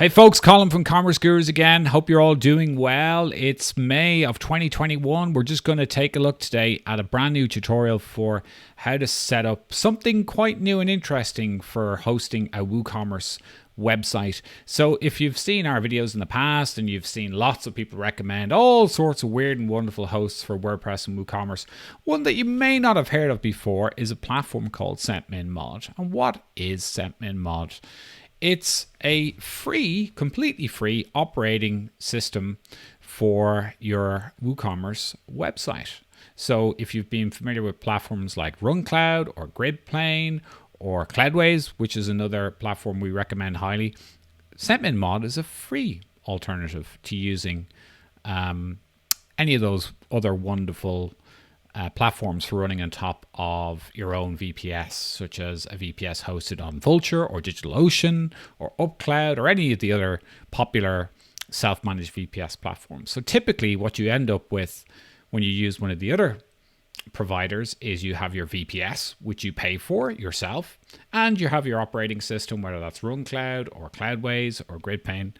Hey folks, Colin from Commerce Gurus again. Hope you're all doing well. It's May of 2021. We're just going to take a look today at a brand new tutorial for how to set up something quite new and interesting for hosting a WooCommerce website. So if you've seen our videos in the past and you've seen lots of people recommend all sorts of weird and wonderful hosts for WordPress and WooCommerce, one that you may not have heard of before is a platform called Centmin Mod. And what is Centmin Mod? It's a free, completely free operating system for your WooCommerce website. So if you've been familiar with platforms like RunCloud or GridPlane or Cloudways, which is another platform we recommend highly, Centmin Mod is a free alternative to using any of those other wonderful platforms for running on top of your own VPS, such as a VPS hosted on Vultr or DigitalOcean or UpCloud or any of the other popular self-managed VPS platforms. So typically what you end up with when you use one of the other providers is you have your VPS, which you pay for yourself, and you have your operating system, whether that's RunCloud or Cloudways or GridPlane.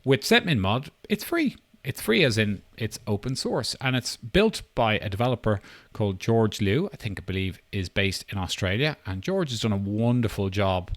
With Centmin Mod, it's free. It's free as in it's open source, and it's built by a developer called George Liu, I believe is based in Australia. And George has done a wonderful job,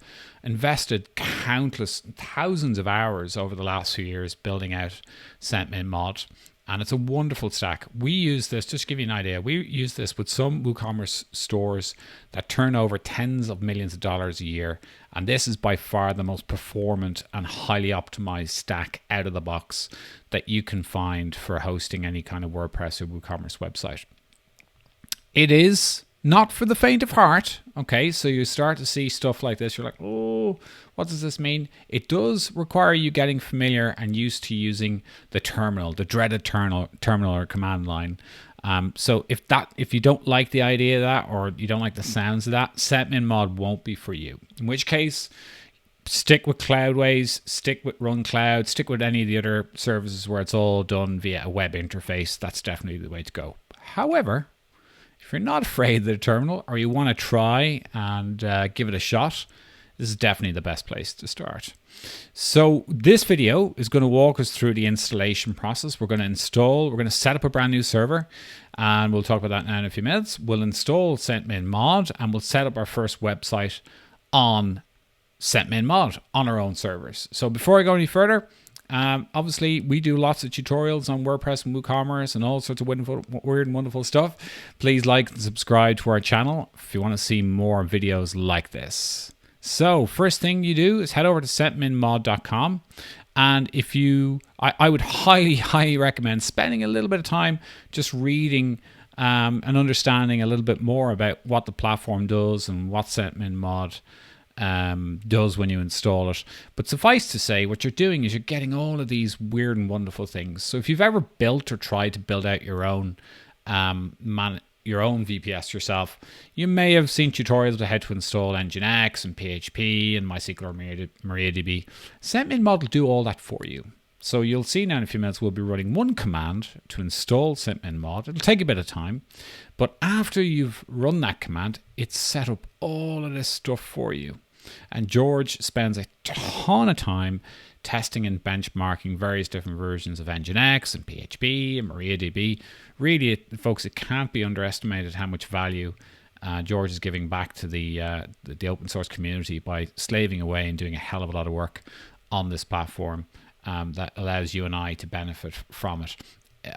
invested countless thousands of hours over the last few years building out Centmin Mod. And it's a wonderful stack. We use this, just to give you an idea, we use this with some WooCommerce stores that turn over tens of millions of dollars a year. And this is by far the most performant and highly optimized stack out of the box that you can find for hosting any kind of WordPress or WooCommerce website. It is not for the faint of heart. Okay, so you start to see stuff like this. You're like, oh, what does this mean? It does require you getting familiar and used to using the terminal, the dreaded terminal or command line. So if you don't like the idea of that, or you don't like the sounds of that, Centmin Mod won't be for you. In which case, stick with Cloudways, stick with RunCloud, stick with any of the other services where it's all done via a web interface. That's definitely the way to go. However, if you're not afraid of the terminal, or you want to try and give it a shot, this is definitely the best place to start. So this video is going to walk us through the installation process. We're going to set up a brand new server, and we'll talk about that now in a few minutes. We'll install Centmin Mod, and we'll set up our first website on Centmin Mod on our own servers. So before I go any further, obviously we do lots of tutorials on WordPress and WooCommerce and all sorts of weird and wonderful stuff. Please like and subscribe to our channel if you want to see more videos like this. So first thing you do is head over to centminmod.com, and I would highly recommend spending a little bit of time just reading and understanding a little bit more about what the platform does and what Centmin Mod does when you install it. But suffice to say, what you're doing is you're getting all of these weird and wonderful things. So if you've ever built or tried to build out your own VPS yourself, you may have seen tutorials on how to install Nginx and PHP and MySQL or MariaDB. Centmin Mod will do all that for you. So you'll see now in a few minutes we'll be running one command to install Centmin Mod. It'll take a bit of time, but after you've run that command, it's set up all of this stuff for you. And George spends a ton of time testing and benchmarking various different versions of Nginx and PHP and MariaDB. Really, folks, it can't be underestimated how much value George is giving back to the open source community by slaving away and doing a hell of a lot of work on this platform that allows you and I to benefit from it.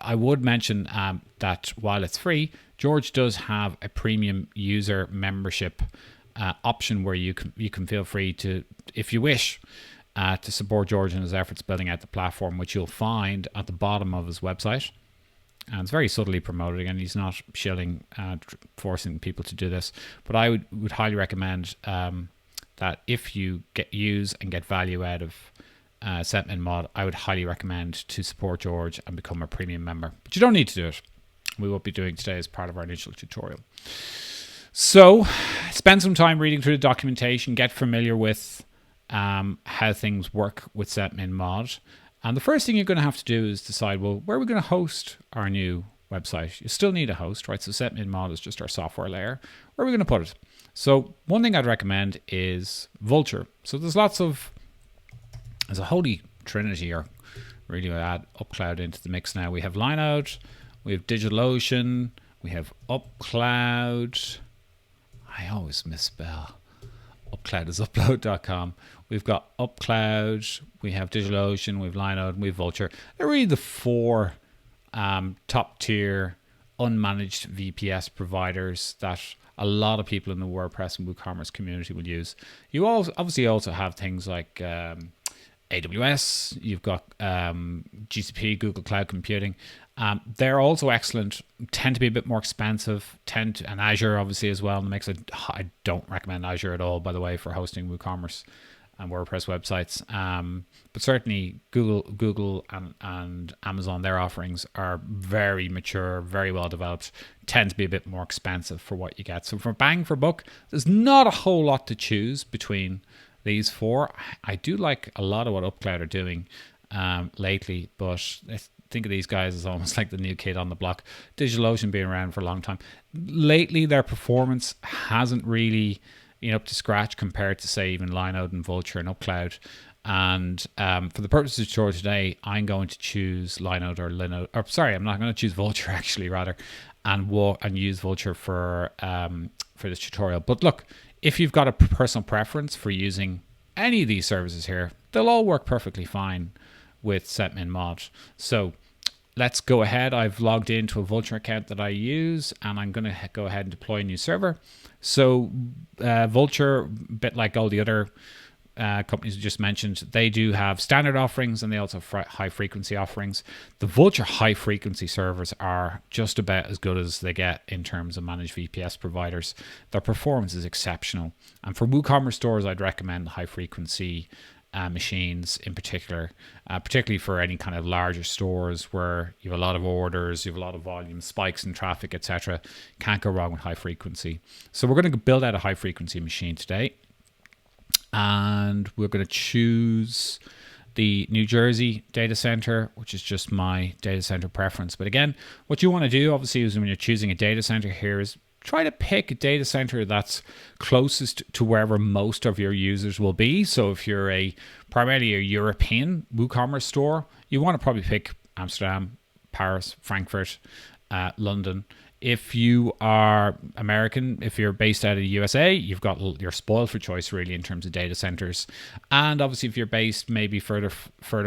I would mention that while it's free, George does have a premium user membership option where you can feel free to, if you wish, to support George in his efforts building out the platform, which you'll find at the bottom of his website. And it's very subtly promoted, and he's not shilling, forcing people to do this. But I would highly recommend that if you use and get value out of Centmin Mod, I would highly recommend to support George and become a premium member. But you don't need to do it. We won't be doing today as part of our initial tutorial. So spend some time reading through the documentation, get familiar with how things work with Centmin Mod. And the first thing you're going to have to do is decide, well, where are we going to host our new website? You still need a host, right? So Centmin Mod is just our software layer. Where are we going to put it? So one thing I'd recommend is Vultr. So there's a holy trinity, or really add UpCloud into the mix now. We have Lineout, we have DigitalOcean, we have UpCloud. I always misspell. UpCloud is upload.com. We've got UpCloud, we have DigitalOcean, we have Lineout, and we have Vultr. They're really the four top tier unmanaged VPS providers that a lot of people in the WordPress and WooCommerce community will use. You obviously also have things like AWS, you've got GCP, Google Cloud Computing. They're also excellent, tend to be a bit more expensive, and Azure obviously as well. And I don't recommend Azure at all, by the way, for hosting WooCommerce and WordPress websites. But certainly Google and Amazon, their offerings are very mature, very well developed, tend to be a bit more expensive for what you get. So for bang for buck, there's not a whole lot to choose between these four. I do like a lot of what UpCloud are doing lately, but I think of these guys as almost like the new kid on the block. DigitalOcean being around for a long time. Lately, their performance hasn't really been up to scratch compared to, say, even Lineout and Vultr and UpCloud. And for the purpose of the tutorial today, I'm going to choose Lineout or Lineout. Or sorry, I'm not going to choose Vultr actually, rather, and use Vultr for this tutorial. But look, if you've got a personal preference for using any of these services here, they'll all work perfectly fine with Centmin Mod. So let's go ahead. I've logged into a Vultr account that I use, and I'm going to go ahead and deploy a new server. So Vultr, a bit like all the other companies we just mentioned, they do have standard offerings and they also have high frequency offerings. The Vultr high frequency servers are just about as good as they get in terms of managed VPS providers. Their performance is exceptional. And for WooCommerce stores, I'd recommend high frequency machines in particular, particularly for any kind of larger stores where you have a lot of orders, you have a lot of volume, spikes in traffic, etc. Can't go wrong with high frequency. So we're going to build out a high frequency machine today. And we're going to choose the New Jersey data center, which is just my data center preference. But again, what you want to do, obviously, is when you're choosing a data center here, is try to pick a data center that's closest to wherever most of your users will be. So if you're primarily a European WooCommerce store, you want to probably pick Amsterdam, Paris, Frankfurt, London. If you are American, if you're based out of the USA, you're spoiled for choice really in terms of data centers. And obviously if you're based maybe further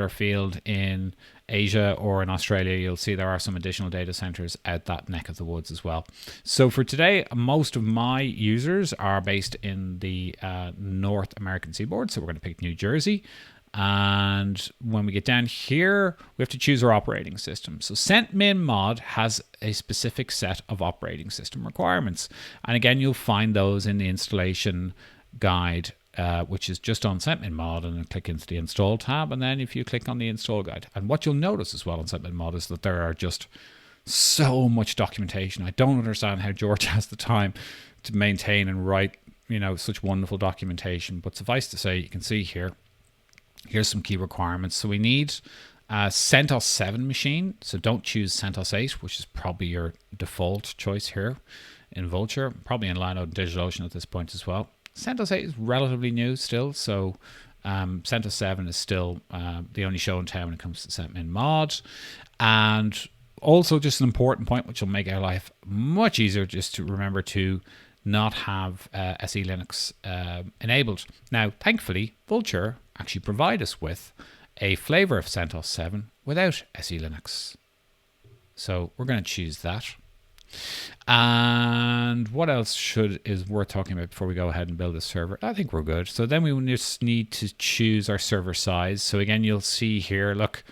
afield in Asia or in Australia, you'll see there are some additional data centers out that neck of the woods as well. So for today, most of my users are based in the North American seaboard. So we're going to pick New Jersey. And when we get down here, we have to choose our operating system. So Centmin Mod has a specific set of operating system requirements. And again, you'll find those in the installation guide, which is just on Centmin Mod, and then click into the install tab. And then if you click on the install guide, and what you'll notice as well on Centmin Mod is that there are just so much documentation. I don't understand how George has the time to maintain and write, such wonderful documentation. But suffice to say, you can see here, here's some key requirements. So we need a CentOS 7 machine. So don't choose CentOS 8, which is probably your default choice here in Vultr, probably in Lineout and DigitalOcean at this point as well. CentOS 8 is relatively new still, so CentOS 7 is still the only show in town when it comes to Centmin Mod. And also just an important point, which will make our life much easier, just to remember to not have SE Linux enabled. Now, thankfully, Vultr actually provide us with a flavor of CentOS 7 without SE Linux. So we're going to choose that. And what else is worth talking about before we go ahead and build a server? I think we're good. So then we just need to choose our server size. So again, you'll see here, look,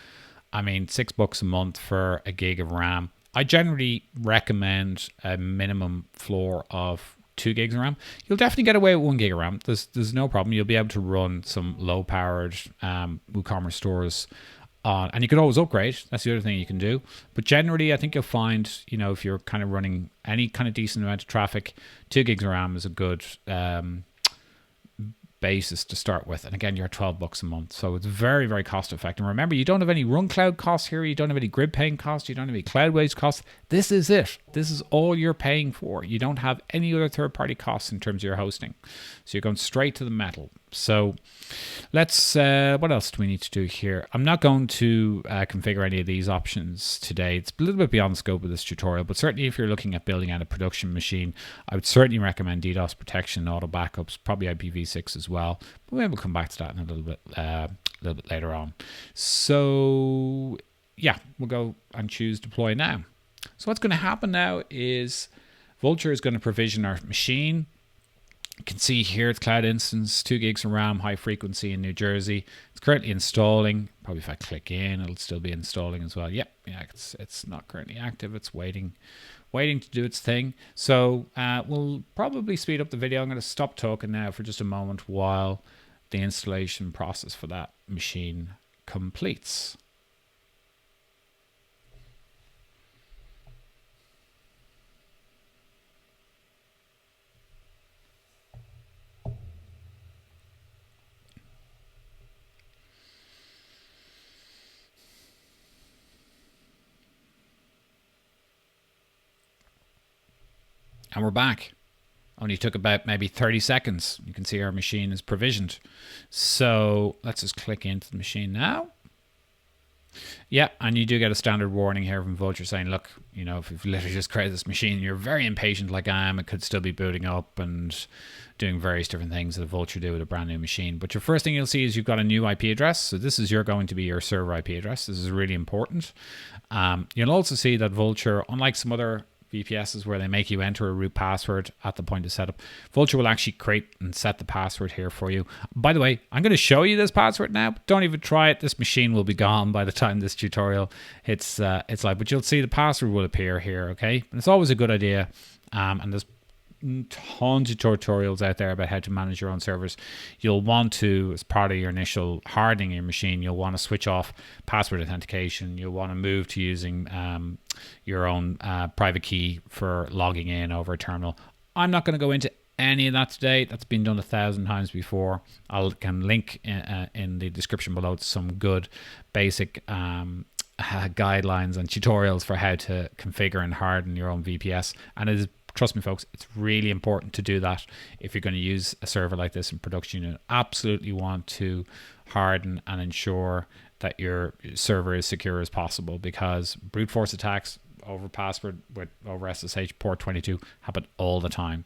$6 a month for a gig of RAM. I generally recommend a minimum floor of 2 gigs of RAM. You'll definitely get away with 1 gig of RAM. There's no problem. You'll be able to run some low-powered WooCommerce stores on, and you can always upgrade. That's the other thing you can do. But generally, I think you'll find, if you're kind of running any kind of decent amount of traffic, 2 gigs of RAM is a good basis to start with. And again, you're $12 a month. So it's very, very cost effective. Remember, you don't have any run cloud costs here. You don't have any grid paying costs. You don't have any Cloudways costs. This is it. This is all you're paying for. You don't have any other third-party costs in terms of your hosting. So you're going straight to the metal. So let's, what else do we need to do here? I'm not going to configure any of these options today. It's a little bit beyond the scope of this tutorial, but certainly if you're looking at building out a production machine, I would certainly recommend DDoS protection, auto backups, probably IPv6 as well. But maybe we'll come back to that in a little bit later on. So yeah, we'll go and choose deploy now. So what's going to happen now is Vultr is going to provision our machine. You can see here it's cloud instance, 2 gigs of RAM, high frequency in New Jersey. It's currently installing. Probably if I click in, it'll still be installing as well. Yep, yeah, it's not currently active. It's waiting to do its thing. So we'll probably speed up the video. I'm going to stop talking now for just a moment while the installation process for that machine completes. And we're back. Only took about maybe 30 seconds. You can see our machine is provisioned. So let's just click into the machine now. Yeah, and you do get a standard warning here from Vultr saying, look, you know, if you've literally just created this machine, you're very impatient like I am, it could still be booting up and doing various different things that Vultr do with a brand new machine. But your first thing you'll see is you've got a new IP address. So this is going to be your server IP address. This is really important. You'll also see that Vultr, unlike some other VPSs where they make you enter a root password at the point of setup, Vultr will actually create and set the password here for you. By the way, I'm going to show you this password now, but don't even try it. This machine will be gone by the time this tutorial hits live, but you'll see the password will appear here, okay? And it's always a good idea, and there's tons of tutorials out there about how to manage your own servers. You'll want to, as part of your initial hardening your machine, you'll want to switch off password authentication. You'll want to move to using your own private key for logging in over a terminal. I'm not going to go into any of that today. That's been done 1,000 times before. I can link in the description below to some good basic guidelines and tutorials for how to configure and harden your own VPS. And it is, trust me folks, it's really important to do that if you're going to use a server like this in production. You absolutely want to harden and ensure that your server is secure as possible, because brute force attacks over password over SSH port 22 happen all the time,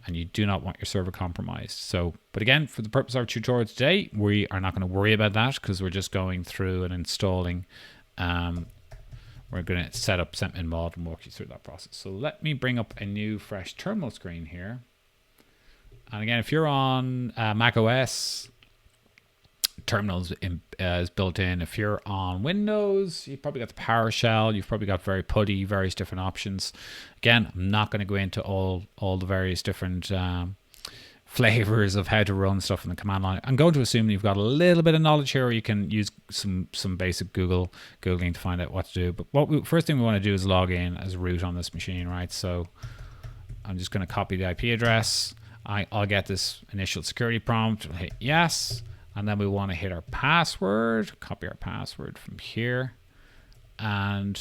and you do not want your server compromised. So, but again, for the purpose of our tutorial today, we are not going to worry about that because we're just going through and installing. We're going to set up Centmin Mod and walk you through that process. So let me bring up a new fresh terminal screen here. And again, if you're on Mac OS, terminals is built in. If you're on Windows, you've probably got the PowerShell. You've probably got very PuTTY, various different options. Again, I'm not going to go into all the various different flavors of how to run stuff in the command line. I'm going to assume you've got a little bit of knowledge here, or you can use some basic googling to find out what to do. But first thing we want to do is log in as root on this machine, right? So I'm just going to copy the IP address. I'll get this initial security prompt. We'll hit yes, and then we want to hit our password. Copy our password from here, and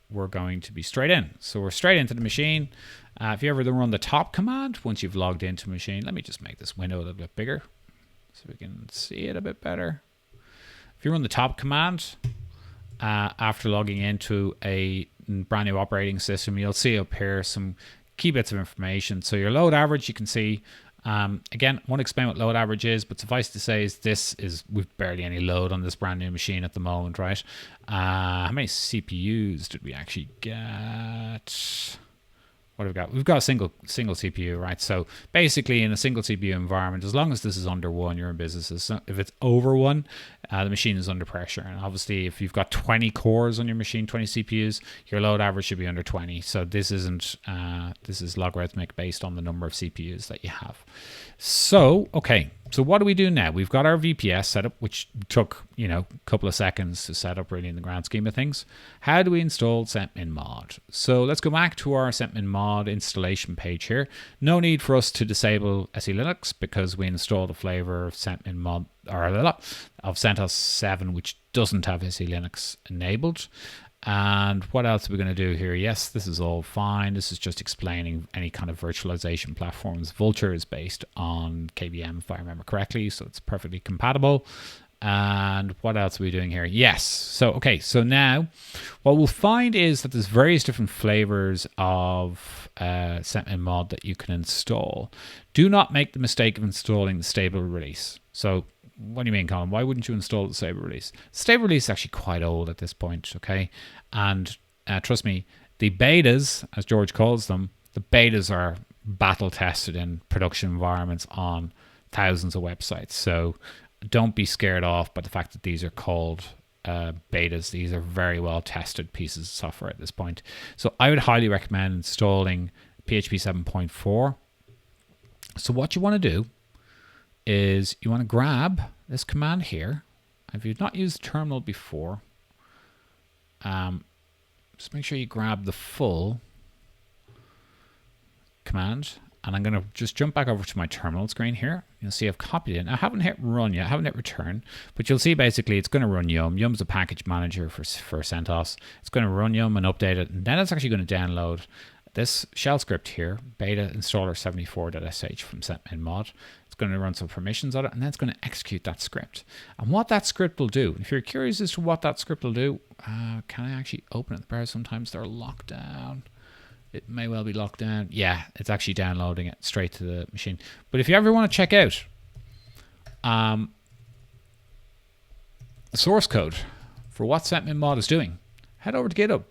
we're going to be straight in. So we're straight into the machine. If you ever run the top command once you've logged into a machine, let me just make this window a little bit bigger so we can see it a bit better. If you run the top command after logging into a brand new operating system, you'll see up here some key bits of information. So your load average, you can see. Again, I won't explain what load average is, but suffice to say is we've barely any load on this brand new machine at the moment, right? How many CPUs did we actually get? What have we got? We've got a single CPU, right? So basically in a single CPU environment, as long as this is under 1, you're in business. If it's over 1, the machine is under pressure. And obviously if you've got 20 cores on your machine, 20 CPUs, your load average should be under 20. So this isn't, this is logarithmic based on the number of CPUs that you have. So, okay. So what do we do now? We've got our VPS set up, which took, a couple of seconds to set up really in the grand scheme of things. How do we install Centmin Mod? So let's go back to our Centmin Mod installation page here. No need for us to disable SE Linux because we installed a flavor of Centmin Mod, or of CentOS 7, which doesn't have SE Linux enabled. And what else are we going to do here? Yes, this is all fine. This is just explaining any kind of virtualization platforms. Vultr is based on KVM, if I remember correctly, so it's perfectly compatible. And what else are we doing here? Yes. So, okay. So now what we'll find is that there's various different flavors of Centmin Mod that you can install. Do not make the mistake of installing the stable release. So what do you mean, Colin? Why wouldn't you install the stable release? Stable release is actually quite old at this point, okay? And trust me, the betas, as George calls them, the betas are battle tested in production environments on thousands of websites. So don't be scared off by the fact that these are called betas. These are very well tested pieces of software at this point. So I would highly recommend installing PHP 7.4. So what you want to do is you want to grab this command here. If you've not used the terminal before, just make sure you grab the full command. And I'm going to just jump back over to my terminal screen here. You'll see I've copied it. I haven't hit run yet. I haven't hit return. But you'll see basically it's going to run Yum. Yum's a package manager for CentOS. It's going to run Yum and update it. And then it's actually going to download this shell script here, beta installer 74.sh from Centmin Mod. It's going to run some permissions on it, and then it's going to execute that script. And what that script will do, if you're curious as to what that script will do, can I actually open it in the browser? Sometimes they're locked down. It may well be locked down. Yeah, it's actually downloading it straight to the machine. But if you ever want to check out the source code for what Centmin Mod is doing, head over to GitHub.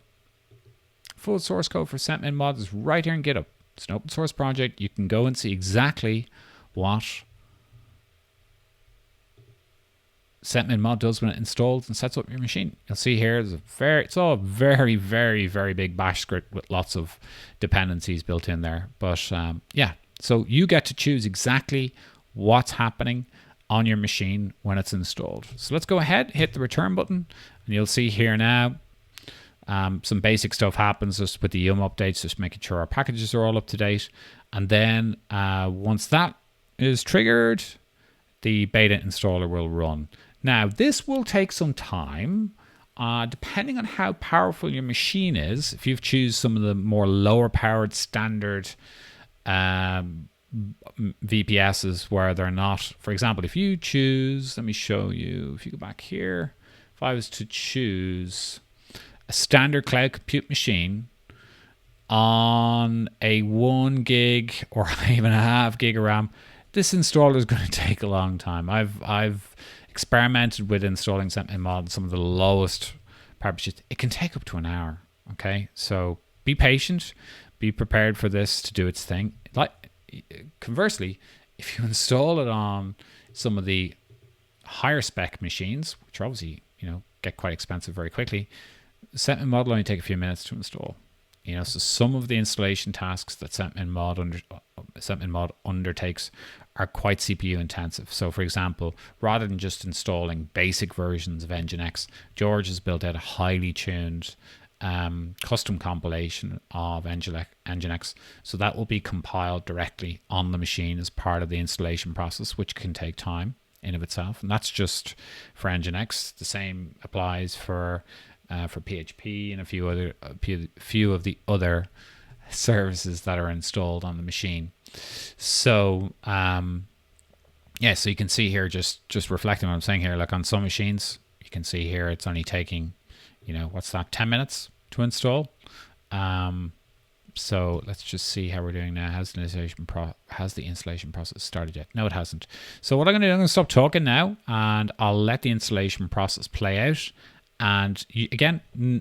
Full source code for Centmin Mod is right here in GitHub. It's an open source project. You can go and see exactly what Centmin Mod does when it installs and sets up your machine. You'll see here, it's all a very, very, very big bash script with lots of dependencies built in there. But yeah, so you get to choose exactly what's happening on your machine when it's installed. So let's go ahead, hit the return button, and you'll see here now some basic stuff happens just with the Yum updates, just making sure our packages are all up to date. And then once that is triggered, the beta installer will run. Now, this will take some time, depending on how powerful your machine is. If you choose some of the more lower powered standard VPSs where they're not, for example, if you choose, let me show you, if you go back here, if I was to choose a standard cloud compute machine on a 1 gig or even a half gig of RAM, this installer is going to take a long time. I've experimented with installing Centmin Mod on some of the lowest power machines. It can take up to an hour. Okay, so be patient, be prepared for this to do its thing. Like conversely, if you install it on some of the higher spec machines, which are obviously get quite expensive very quickly, Centmin Mod will only take a few minutes to install. So some of the installation tasks that Centmin Mod undertakes are quite CPU intensive. So for example, rather than just installing basic versions of Nginx, George has built out a highly tuned custom compilation of Nginx. So that will be compiled directly on the machine as part of the installation process, which can take time in of itself. And that's just for Nginx. The same applies for PHP and a few of the other services that are installed on the machine. So yeah, so you can see here, just reflecting what I'm saying here, like on some machines, you can see here it's only taking, what's that, 10 minutes to install. So let's just see how we're doing now. Has the installation process started yet? No, it hasn't. So what I'm going to do, I'm going to stop talking now, and I'll let the installation process play out. And again,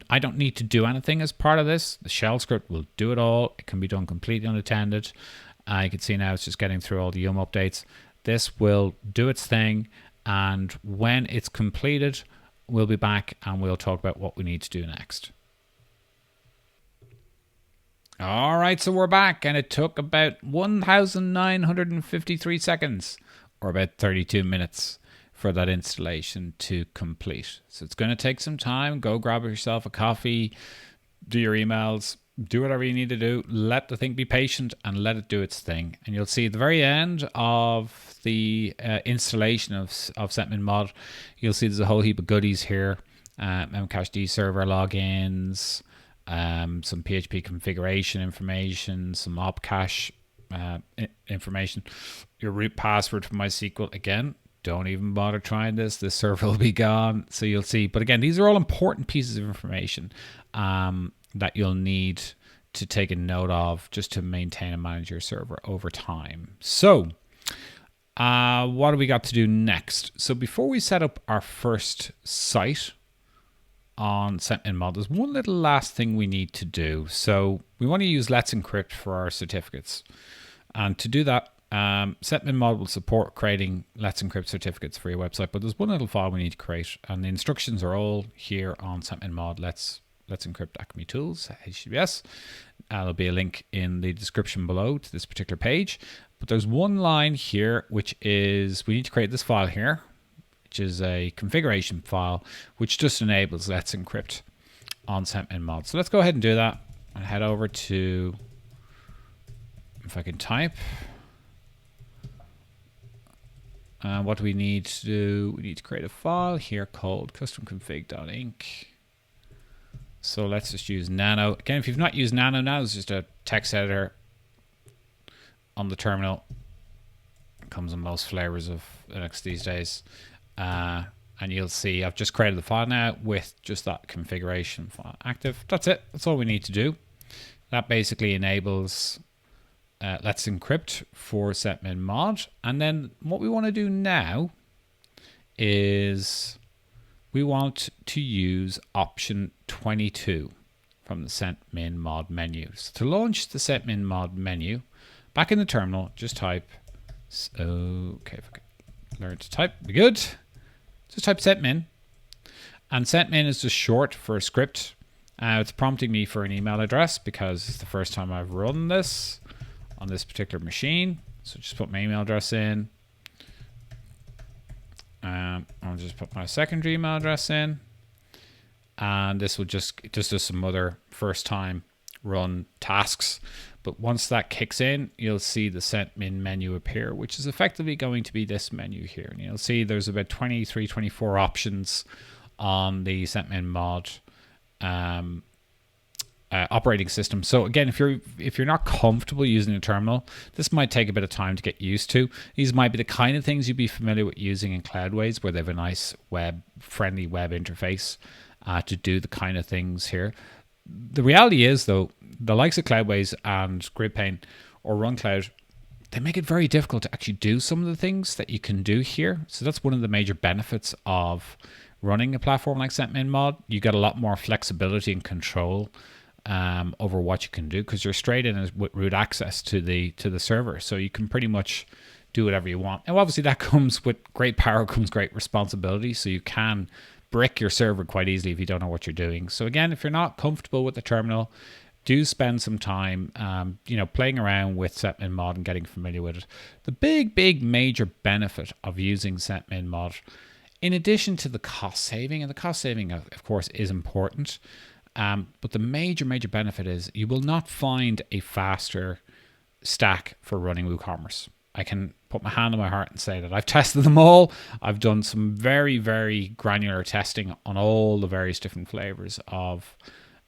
I don't need to do anything as part of this. The shell script will do it all. It can be done completely unattended. You can see now it's just getting through all the Yum updates. This will do its thing, and when it's completed, we'll be back and we'll talk about what we need to do next. All right, so we're back, and it took about 1,953 seconds, or about 32 minutes, for that installation to complete. So it's going to take some time. Go grab yourself a coffee, do your emails, do whatever you need to do. Let the thing be patient and let it do its thing. And you'll see at the very end of the installation of Centmin Mod, you'll see there's a whole heap of goodies here. memcached server logins, some PHP configuration information, some opcache information, your root password for MySQL. Again, don't even bother trying this. This server will be gone, so you'll see. But again, these are all important pieces of information that you'll need to take a note of just to maintain and manage your server over time. So what do we got to do next? So before we set up our first site on Centmin Mod, there's one little last thing we need to do. So we want to use Let's Encrypt for our certificates. And to do that, Centmin Mod will support creating Let's Encrypt certificates for your website, but there's one little file we need to create, and the instructions are all here on Centmin Mod Let's Encrypt Acme Tools, HTTPS. There'll be a link in the description below to this particular page. But there's one line here, which is we need to create this file here, which is a configuration file, which just enables Let's Encrypt on Centmin Mod. So let's go ahead and do that and head over to, if I can type. What do we need to do? We need to create a file here called customconfig.inc. So let's just use Nano. Again, if you've not used Nano, Nano is just a text editor on the terminal. It comes in most flavors of Linux these days. And you'll see I've just created the file now with just that configuration file active. That's it. That's all we need to do. That basically enables Let's Encrypt for Centmin Mod. And then what we want to do now is we want to use option 22 from the Centmin Mod menu. So to launch the Centmin Mod menu, back in the terminal, just type, okay, if I could learn to type, be good. Just type Centmin. And Centmin is just short for a script. It's prompting me for an email address because it's the first time I've run this on this particular machine. So just put my email address in. I'll just put my secondary email address in. And this will just do some other first time run tasks. But once that kicks in, you'll see the Centmin menu appear, which is effectively going to be this menu here. And you'll see there's about 23, 24 options on the Centmin Mod operating system. So again, if you're not comfortable using a terminal, this might take a bit of time to get used to. These might be the kind of things you'd be familiar with using in Cloudways, where they have a nice friendly web interface to do the kind of things here. The reality is, though, the likes of Cloudways and GridPane or RunCloud, they make it very difficult to actually do some of the things that you can do here. So that's one of the major benefits of running a platform like Centmin Mod. You get a lot more flexibility and control over what you can do, because you're straight in with root access to the server, so you can pretty much do whatever you want. And obviously that comes with great power, comes great responsibility, so you can brick your server quite easily if you don't know what you're doing. So again, if you're not comfortable with the terminal, do spend some time playing around with Centmin Mod and getting familiar with it. The big major benefit of using Centmin Mod, in addition to the cost saving, and the cost saving of course is important, but the major benefit is you will not find a faster stack for running WooCommerce. I can put my hand on my heart and say that I've tested them all. I've done some very granular testing on all the various different flavors of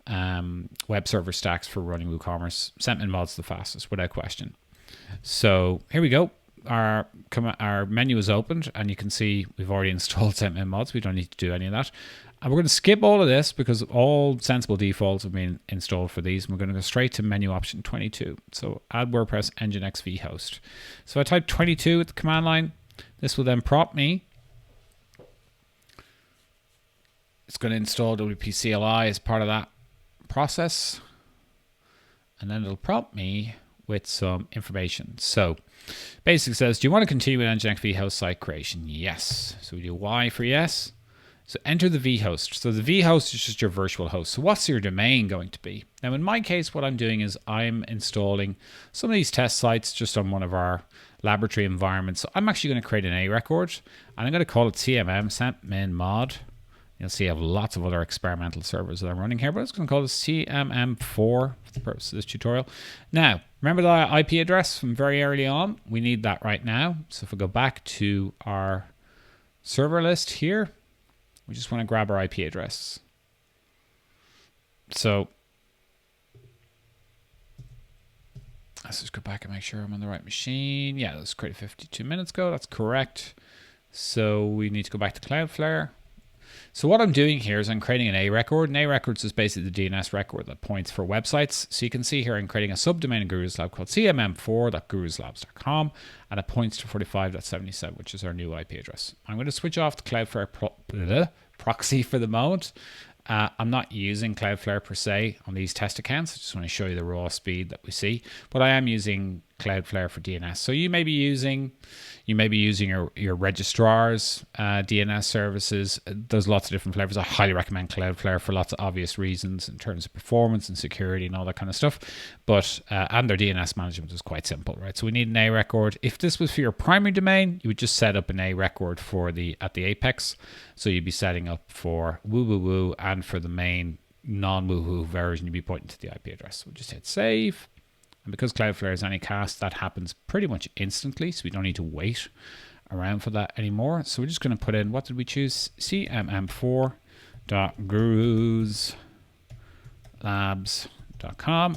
web server stacks for running WooCommerce. Centmin Mod's the fastest, without question. So here we go. Our menu is opened, and you can see we've already installed Centmin Mods. We don't need to do any of that. And we're going to skip all of this because all sensible defaults have been installed for these. And we're going to go straight to menu option 22. So add WordPress Nginx vhost. So I type 22 at the command line. This will then prompt me. It's going to install WP CLI as part of that process. And then it'll prompt me with some information. So basically says, do you want to continue with Nginx vhost site creation? Yes. So we do Y for yes. So enter the vhost. So the vhost is just your virtual host. So what's your domain going to be? Now in my case, what I'm doing is I'm installing some of these test sites just on one of our laboratory environments. So I'm actually going to create an A record, and I'm going to call it CMM, Centmin Mod. You'll see I have lots of other experimental servers that I'm running here, but I'm just going to call this CMM4 for the purpose of this tutorial. Now, remember the IP address from very early on? We need that right now. So if we go back to our server list here, We just want to grab our IP address. So let's just go back and make sure I'm on the right machine. Yeah, let's create 52 minutes ago. That's correct. So we need to go back to Cloudflare. So what I'm doing here is I'm creating an A record. An A records is basically the DNS record that points for websites. So you can see here I'm creating a subdomain in Gurus Lab called cmm4.guruslabs.com, and it points to 45.77, which is our new IP address. I'm going to switch off the Cloudflare proxy for the moment. I'm not using Cloudflare per se on these test accounts. I just want to show you the raw speed that we see, but I am using Cloudflare for DNS. So you may be using your registrar's DNS services. There's lots of different flavors. I highly recommend Cloudflare for lots of obvious reasons in terms of performance and security and all that kind of stuff. But and their DNS management is quite simple, right? So we need an A record. If this was for your primary domain, you would just set up an A record for at the apex. So you'd be setting up for woo and for the main non-woohoo version, you'd be pointing to the IP address. So we'll just hit save. And because Cloudflare is anycast, that happens pretty much instantly, so we don't need to wait around for that anymore. So we're just going to put in, what did we choose? cmm4.guruslabs.com.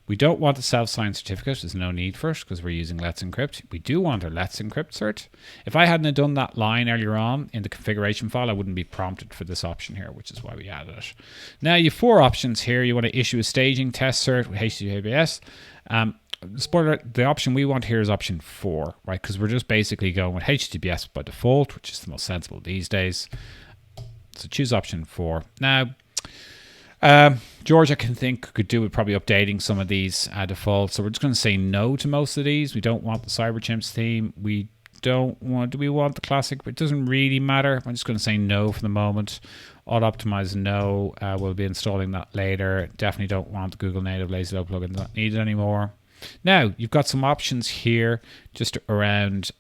We don't want a self-signed certificate. There's no need for it because we're using Let's Encrypt. We do want our Let's Encrypt cert. If I hadn't done that line earlier on in the configuration file, I wouldn't be prompted for this option here, which is why we added it. Now you have 4 options here. You want to issue a staging test cert with HTTPS. Spoiler, the option we want here is option 4, right? Because we're just basically going with HTTPS by default, which is the most sensible these days. So choose option 4. Now, George, I could do with probably updating some of these defaults. So we're just going to say no to most of these. We don't want the CyberChimps theme. Do we want the classic? It doesn't really matter. I'm just going to say no for the moment. Auto optimize no. We'll be installing that later. Definitely don't want the Google native lazy load plugin. Not needed anymore. Now you've got some options here just around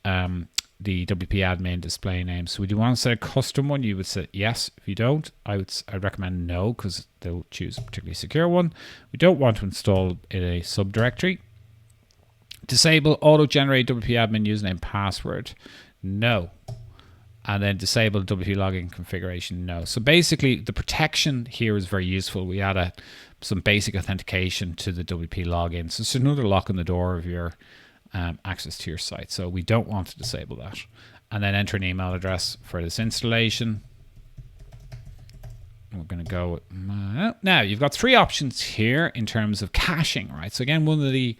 the WP admin display name. So would you want to set a custom one? You would say yes. If you don't, I'd recommend no, because they'll choose a particularly secure one. We don't want to install in a subdirectory. Disable auto-generate WP admin username password. No. And then disable WP login configuration. No. So basically, the protection here is very useful. We add some basic authentication to the WP login. So it's another lock on the door of your access to your site. So we don't want to disable that. And then enter an email address for this installation. We're going to go with now you've got 3 options here in terms of caching, right? So again, one of the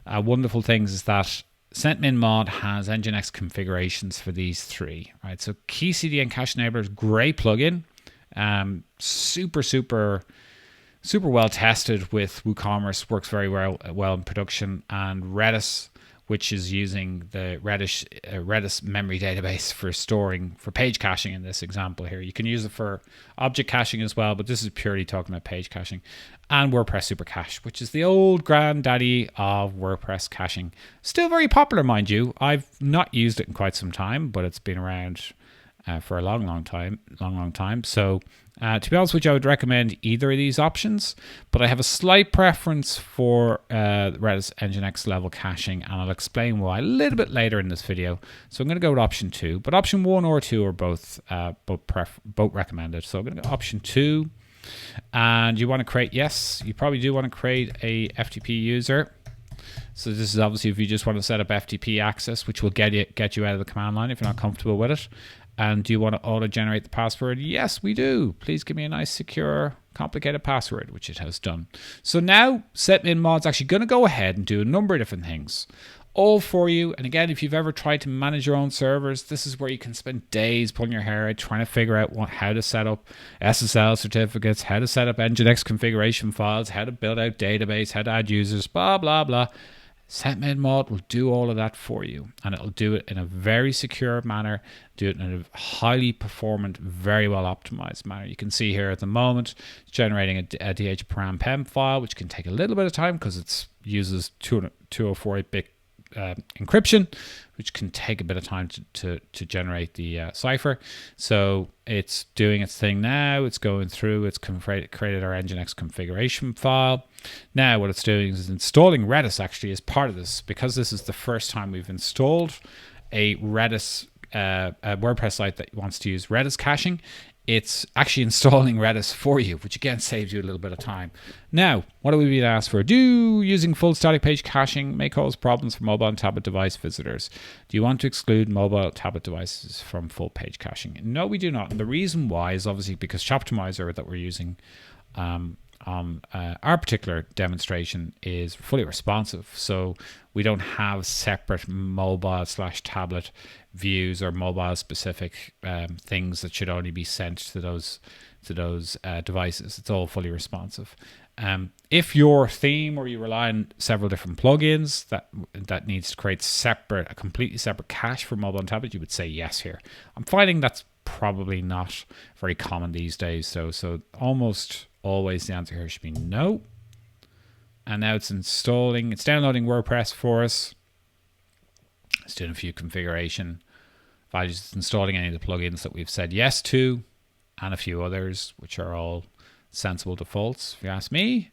wonderful things is that Centmin Mod has Nginx configurations for these 3, right? So Key CDN Cache Enabler is great plugin, super well tested with WooCommerce, works very well in production, and Redis, which is using the Redis memory database for page caching in this example here. You can use it for object caching as well, but this is purely talking about page caching. And WordPress Super Cache, which is the old granddaddy of WordPress caching. Still very popular, mind you. I've not used it in quite some time, but it's been around for a long time. So to be honest with you, I would recommend either of these options, but I have a slight preference for Redis Nginx level caching, and I'll explain why a little bit later in this video. So I'm going to go with option 2, but option 1 or 2 are both recommended. So I'm going to go option 2, and you want to create, yes, you probably do want to create a FTP user. So this is obviously if you just want to set up FTP access, which will get you out of the command line if you're not comfortable with it. And do you want to auto-generate the password? Yes, we do. Please give me a nice, secure, complicated password, which it has done. So now Centmin Mod's actually going to go ahead and do a number of different things, all for you. And again, if you've ever tried to manage your own servers, this is where you can spend days pulling your hair out trying to figure out how to set up SSL certificates, how to set up Nginx configuration files, how to build out database, how to add users, blah, blah, blah. Centmin Mod will do all of that for you, and it'll do it in a very secure manner, do it in a highly performant, very well optimized manner. You can see here at the moment, it's generating a DH-param PEM file, which can take a little bit of time because it uses 2048-bit encryption, which can take a bit of time to generate the cipher. So it's doing its thing now. It's going through. It's created our Nginx configuration file. Now what it's doing is installing Redis actually as part of this, because this is the first time we've installed a Redis a WordPress site that wants to use Redis caching, it's actually installing Redis for you, which again saves you a little bit of time. Now, what are we being asked for? Do using full static page caching may cause problems for mobile and tablet device visitors? Do you want to exclude mobile tablet devices from full page caching? No, we do not. And the reason why is obviously because Shoptimizer that we're using on our particular demonstration is fully responsive. So we don't have separate mobile/tablet views or mobile specific things that should only be sent to those devices. It's all fully responsive. If your theme or you rely on several different plugins that needs to create a completely separate cache for mobile and tablet, you would say yes here. I'm finding that's probably not very common these days. So almost always the answer here should be no. And now it's downloading WordPress for us. It's doing a few configuration values. It's installing any of the plugins that we've said yes to, and a few others, which are all sensible defaults, if you ask me.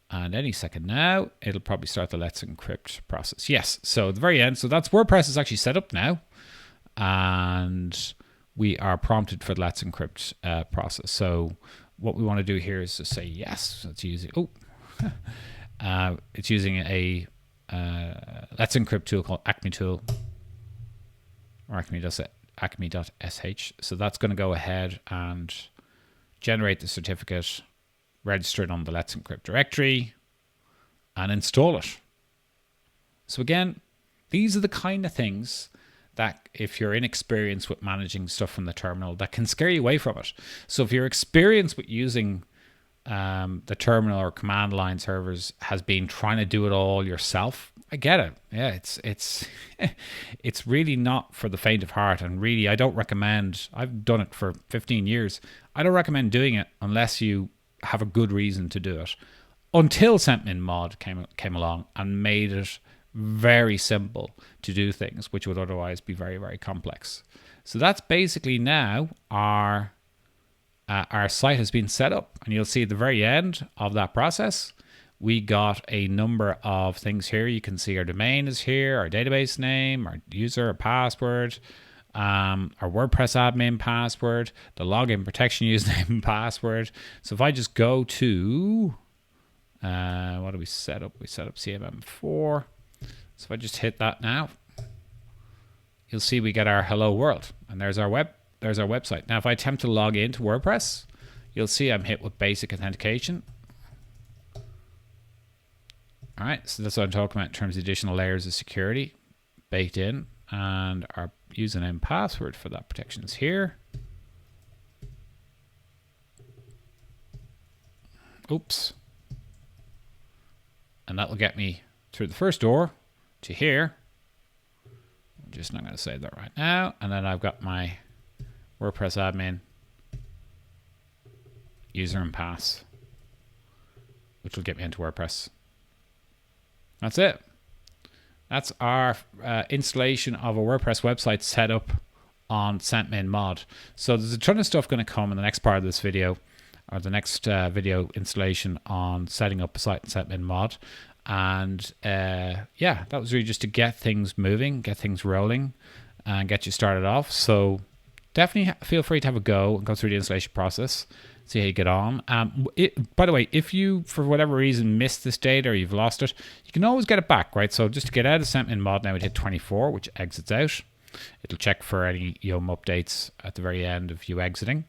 And any second now, it'll probably start the Let's Encrypt process. Yes, so at the very end, so that's WordPress is actually set up now. And we are prompted for the Let's Encrypt process. So what we want to do here is to say yes. So it's using it's using a Let's Encrypt tool called Acme tool, or acme.sh. So that's going to go ahead and generate the certificate, register it on the Let's Encrypt directory, and install it. So again, these are the kind of things that if you're inexperienced with managing stuff from the terminal, that can scare you away from it. So if your experience with using the terminal or command line servers has been trying to do it all yourself, I get it. Yeah, it's it's really not for the faint of heart. And really, I don't recommend. I've done it for 15 years. I don't recommend doing it unless you have a good reason to do it. Until Centmin Mod came along and made it very simple to do things which would otherwise be very, very complex. So that's basically now our site has been set up, and you'll see at the very end of that process we got a number of things here. You can see our domain is here, our database name, our user, our password, our WordPress admin password, the login protection username and password. So if I just go to what do we set up? We set up CMM4. So if I just hit that now, you'll see we get our hello world, and there's our website. Now if I attempt to log into WordPress, you'll see I'm hit with basic authentication. All right, so that's what I'm talking about in terms of additional layers of security baked in, and our username and password for that protection is here. Oops. And that will get me through the first door to here. I'm just not going to save that right now. And then I've got my WordPress admin user and pass, which will get me into WordPress. That's it. That's our installation of a WordPress website set up on Centmin Mod. So there's a ton of stuff going to come in the next part of this video, or the next video installation on setting up a site in Centmin Mod. And yeah, that was really just to get things moving, get things rolling, and get you started off. So definitely feel free to have a go and go through the installation process, see how you get on. By the way, if you, for whatever reason, missed this data or you've lost it, you can always get it back, right? So just to get out of Centmin Mod now, we'd hit 24, which exits out. It'll check for any YUM updates at the very end of you exiting.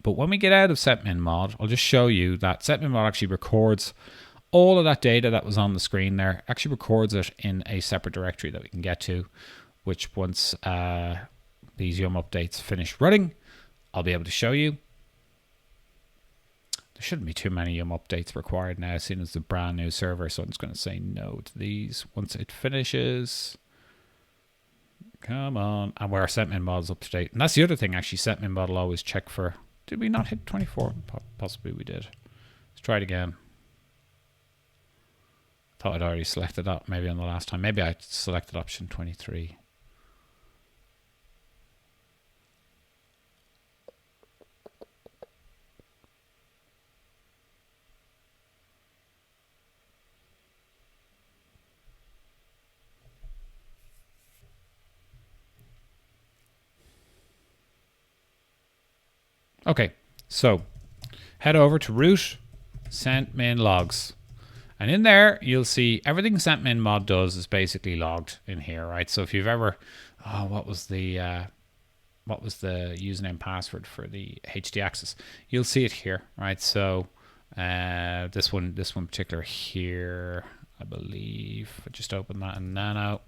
But when we get out of Centmin Mod, I'll just show you that Centmin Mod actually records all of that data that was on the screen there, actually records it in a separate directory that we can get to, which once these YUM updates finish running, I'll be able to show you. There shouldn't be too many YUM updates required now, seeing as the brand new server, so I'm just going to say no to these once it finishes. Come on. And where our Centmin Mod is up to date. And that's the other thing, actually. Centmin Mod will always check for... Did we not hit 24? Possibly we did. Let's try it again. Thought I'd already selected that maybe on the last time. Maybe I selected option 23. Okay, so head over to root Centmin logs. And in there, you'll see everything Centmin Mod does is basically logged in here, right? So if you've ever, what was the username password for the HD access? You'll see it here, right? So this one particular here, I believe. I just opened that in Nano.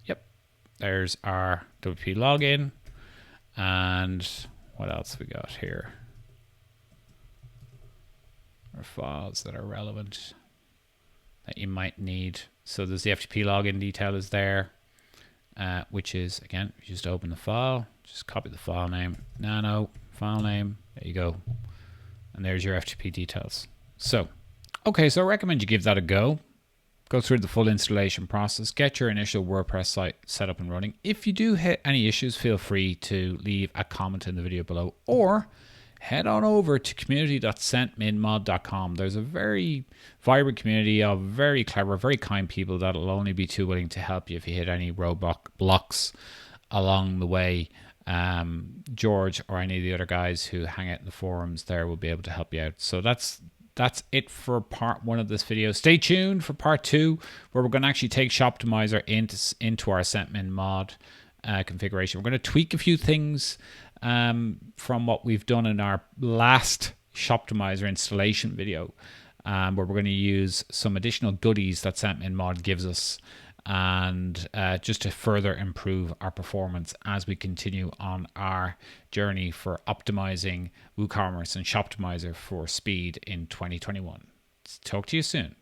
Yep, there's our WP login, and what else we got here? Or files that are relevant that you might need. So there's the FTP login detail is there, which is, again, you just open the file, just copy the file name, nano, file name, there you go. And there's your FTP details. So, okay, so I recommend you give that a go. Go through the full installation process, get your initial WordPress site set up and running. If you do hit any issues, feel free to leave a comment in the video below, or head on over to community.centminmod.com. There's a very vibrant community of very clever, very kind people that'll only be too willing to help you if you hit any roadblocks along the way. George or any of the other guys who hang out in the forums there will be able to help you out. So that's it for part 1 of this video. Stay tuned for part 2, where we're going to actually take Shoptimizer into our Centmin Mod configuration. We're going to tweak a few things from what we've done in our last Shoptimizer installation video, where we're going to use some additional goodies that Centmin Mod gives us, and just to further improve our performance as we continue on our journey for optimizing WooCommerce and Shoptimizer for speed in 2021. Talk to you soon.